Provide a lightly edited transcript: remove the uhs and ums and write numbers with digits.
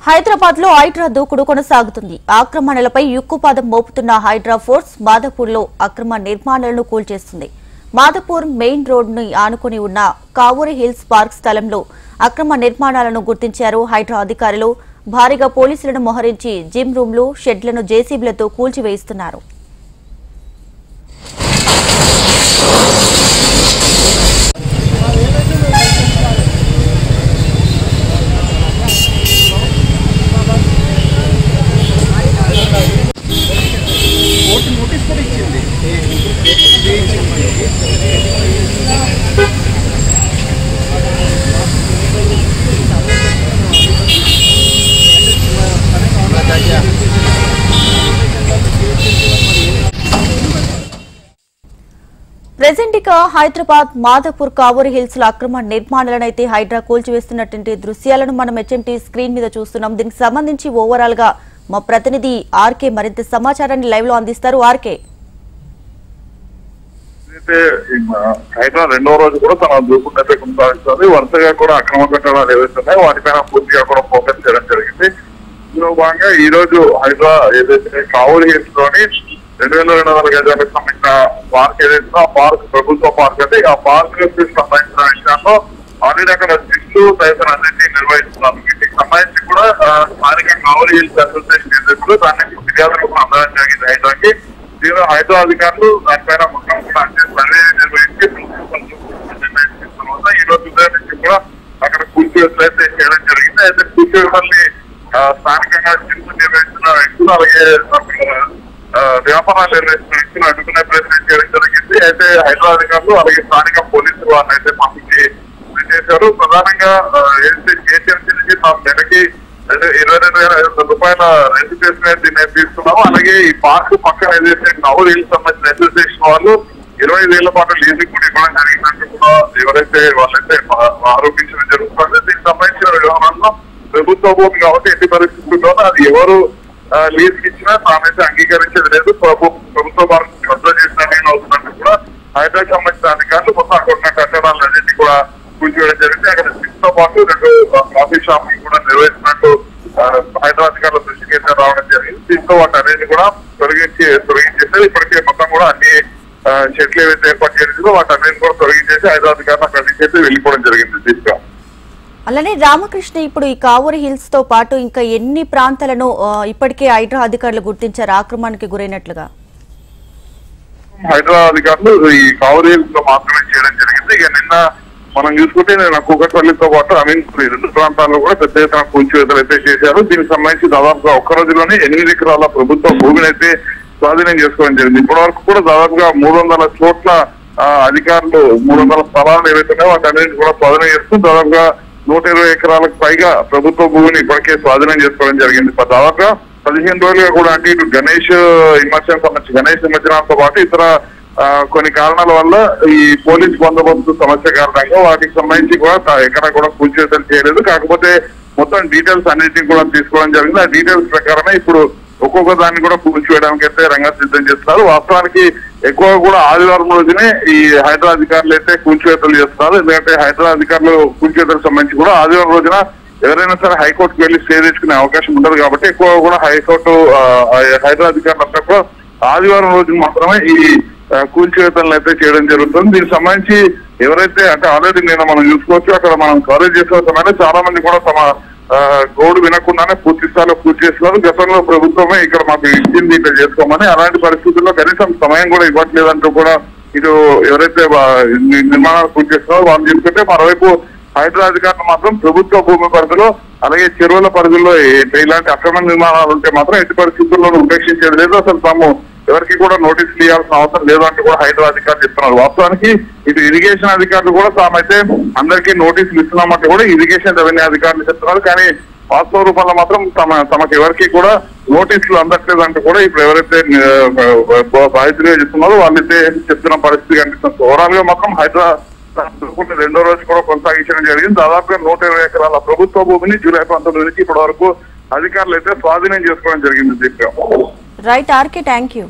హైదరాబాద్ లో హైడ్రా దూకుడు కొనసాగుతుంది. ఆక్రమణలపై యుక్కుపాదం మోపుతున్న హైడ్రా ఫోర్స్ మాధపూర్ లో అక్రమ నిర్మాణాలను కూల్చేస్తుంది. మాధపూర్ మెయిన్ రోడ్ ని ఆనుకుని ఉన్న కావూరి హిల్స్ పార్క్ స్థలంలో అక్రమ నిర్మాణాలను గుర్తించారు హైడ్రా అధికారులు. భారీగా పోలీసులను మోహరించి జిమ్ రూమ్లు, షెడ్లను జేసీబీలతో కూల్చివేయిస్తున్నారు. ప్రెజెంట్ ఇక హైదరాబాద్ మాధపూర్ కావూరి హిల్స్ లో అక్రమ నిర్మాణాలనైతే హైడ్రా కూల్చివేస్తున్నటువంటి దృశ్యాలను మనం హెచ్ఎంటీ స్క్రీన్ మీద చూస్తున్నాం. దీనికి సంబంధించి ఓవరాల్ గా మా ప్రతినిధి ఆర్కే మరింత సమాచారాన్ని లైవ్ లో అందిస్తారు. ఆర్కే, హైడ్రా రెండో రోజు కూడా తన దూకుడునైతే కొనసాగిస్తుంది. వరుసగా కూడా అక్రమ కట్టడాలు ఏవైతున్నాయో వాటిపైన పూర్తిగా కూడా ఫోకస్ చేయడం జరిగింది. ఇందులో భాగంగా ఈ రోజు హైడ్రా ఏదైతే కావూరి హిల్స్ లోని 2200 గజాలకు సంబంధించిన పార్క్ ఏదైతే ఆ పార్క్ ప్రభుత్వ పార్క్ అంటే ఆ పార్క్ సంబంధించిన విషయాల్లో ఆల్రెడీ అక్కడ జిల్లు తదితర అన్నింటినీ నిర్వహిస్తున్నారు. వీటికి సంబంధించి కూడా స్థానిక కావూరి హిల్స్ అసోసియేషన్ ఏదైతే దాన్ని ఫిర్యాదులు కూడా అందడం జరిగింది హైడ్రాకి. దీనిలో హైడ్రా అధికారులు దానిపైన మొత్తం కూడా అంటే సర్వే నిర్వహించి నిర్ణయించిన తర్వాత ఈ రోజు ఉదయం నుంచి కూడా అక్కడ కూల్చివేతలు అయితే చేయడం జరిగింది. అయితే కూల్చివేతల్ని స్థానికంగా జిల్లు నిర్వహిస్తున్న వ్యక్తులు అలాగే వ్యాపారాలు నిర్వహిస్తున్న వ్యక్తులు అడ్డుకునే ప్రయత్నం చేయడం జరిగింది. అయితే హైదరాబాద్ అధికారులు అలాగే స్థానిక పోలీసులు వారిని అయితే పంపించి చేశారు. ప్రధానంగా ఏదైతే జిహెచ్ఎంసీ నుంచి నెలకి 22,500 రూపాయల రిజిస్ట్రేషన్ దీన్ని తీసుకున్నాము. అలాగే ఈ పార్క్ పక్కన ఏదైతే కావూరి హిల్స్ సంబంధించిన అసోసియేషన్ వాళ్ళు 25 ఏళ్ల పాటు లీజింగ్ కూడా ఇవ్వడం జరిగినట్టు కూడా ఎవరైతే వాళ్ళైతే ఆరోపించడం జరుగుతుంది. దీనికి సంబంధించిన వ్యవహారంలో ప్రభుత్వ భూమి కాబట్టి ఎట్టి పరిస్థితుల్లోనూ అది ఎవరు లీజ్ ఇచ్చినా తానైతే అంగీకరించేది లేదు. ప్రభుత్వ భారత్ కబ్జా చేసిన అవుతున్నట్టు కూడా హైదరాబాద్ సంబంధించిన అధికారులు మొత్తం అక్కడ ఉన్న కట్టడాలన్నింటినీ కూడా కూల్చివేయడం జరిగింది. అక్కడ సిక్స్ తో పాటు 2 కాఫీ షాప్ కూడా నిర్వహిస్తున్నట్టు హైదరాబాద్ అధికారుల దృష్టికి అయితే రావడం జరిగింది. దీంతో వాటి అన్నింటినీ కూడా తొలగించేసారు. ఇప్పటికే మొత్తం కూడా అన్ని షెడ్లు ఏవైతే ఏర్పాటు చేసిందో వాటి అన్నింటినీ కూడా తొలగించేసి హైదరాబాద్ అధికారులు అక్కడి నుంచి అయితే వెళ్ళిపోవడం జరిగింది. తీసుకురా అలానే రామకృష్ణ, ఇప్పుడు ఈ కావూరి హిల్స్ తో పాటు ఇంకా ఎన్ని ప్రాంతాలను ఇప్పటికే హైడ్రా అధికారులు గుర్తించారు ఆక్రమణకి గురైనట్లుగా? హైదరాబాద్ అధికారులు ఈ కావూరి హిల్స్ లో మాత్రమే చేయడం జరిగింది. ఇక నిన్న మనం చూసుకుంటే కూకట్పల్లితో పాటు అమీన్పూర్ 2 ప్రాంతాల్లో కూడా పెద్ద ఎత్తున కూల్చివేతలు అయితే చేశారు. దీనికి సంబంధించి దాదాపుగా ఒక్క రోజులోనే 8 ఎకరాల ప్రభుత్వ భూమిని అయితే స్వాధీనం చేసుకోవడం జరిగింది. ఇప్పటి వరకు కూడా దాదాపుగా 300 చోట్ల అధికారులు 300 స్థలాలు ఏవైతున్నాయో వాటి అన్నింటినీ కూడా స్వాధీనం చేస్తూ దాదాపుగా 120 ఎకరాలకు పైగా ప్రభుత్వ భూమిని ఇప్పటికే స్వాధీనం చేసుకోవడం జరిగింది. దాదాపుగా 15 రోజులుగా కూడా అంటే ఇటు గణేష్ నిమజ్జనంతో పాటు ఇతర కొన్ని కారణాల వల్ల ఈ పోలీస్ బందోబస్తు సమస్య కారణంగా వాటికి సంబంధించి కూడా ఎక్కడ కూడా కూల్చివేతలు చేయలేదు. కాకపోతే మొత్తం డీటెయిల్స్ అన్నింటినీ కూడా తీసుకోవడం జరిగింది. ఆ డీటెయిల్స్ ప్రకారమే ఇప్పుడు ఒక్కొక్క దాన్ని కూడా కూల్చివేయడానికి అయితే రంగం సిద్ధం చేస్తున్నారు. వాస్తవానికి ఎక్కువగా కూడా ఆదివారం రోజునే ఈ హైదరాబాద్ అధికారులు అయితే కూల్చివేతలు చేస్తున్నారు. ఎందుకంటే హైదరాబాద్ అధికారులు కూల్చివేతలకు సంబంధించి కూడా ఆదివారం రోజున ఎవరైనా సరే హైకోర్టుకు వెళ్లి స్టే తెచ్చుకునే అవకాశం ఉండదు కాబట్టి ఎక్కువగా కూడా హైకోర్టు హైదరాబాద్ అధికారులు అంతా కూడా ఆదివారం రోజు మాత్రమే ఈ కూల్చివేతలను అయితే చేయడం జరుగుతుంది. దీనికి సంబంధించి ఎవరైతే అంటే ఆల్రెడీ నేను మనం చూసుకోవచ్చు అక్కడ మనం కవరేజ్ చేసుకోవచ్చంటే చాలా మంది కూడా తమ గోడు వినకుండానే పూర్తి స్థాయిలో పూర్తి చేస్తున్నారు. గతంలో ప్రభుత్వమే ఇక్కడ మాకు ఇచ్చింది ఇట్లా చేసుకోమని, అలాంటి పరిస్థితుల్లో కనీసం సమయం కూడా ఇవ్వట్లేదంటూ కూడా ఇటు ఎవరైతే నిర్మాణాలు పూర్తి చేస్తున్నారో వాళ్ళు చెప్తుంటే మరోవైపు హైదరాబాద్ అధికారులు మాత్రం ప్రభుత్వ భూమి పరిధిలో అలాగే చెరువుల పరిధిలో ఇలాంటి అక్రమ నిర్మాణాలు ఉంటే మాత్రం ఎట్టి పరిస్థితుల్లోనూ ఉపేక్షించేది లేదు. అసలు తాము ఎవరికి కూడా నోటీసులు ఇవ్వాల్సిన అవసరం లేదు అంటూ కూడా హైదరాబాద్ అధికారులు చెప్తున్నారు. వాస్తవానికి ఇటు ఇరిగేషన్ అధికారులు కూడా తామైతే అందరికీ నోటీసులు ఇస్తున్నామంటే కూడా ఇరిగేషన్ రెవెన్యూ అధికారులు చెప్తున్నారు. కానీ వాస్తవ రూపంలో మాత్రం తమకు ఎవరికి కూడా నోటీసులు అందట్లేదు అంటూ కూడా ఇప్పుడు ఎవరైతే బాధితులుగా చెప్తున్నారో వాళ్ళైతే చెప్తున్న పరిస్థితి కనిపిస్తుంది. ఓవరాల్ గా మాత్రం హైదరాబాద్ రెండో రోజు కూడా కొనసాగించడం జరిగింది. దాదాపుగా 120 ఎకరాల ప్రభుత్వ భూమిని జూలై 19 నుంచి ఇప్పటి వరకు అధికారులు అయితే స్వాధీనం చేసుకోవడం జరిగింది. Right RK, thank you.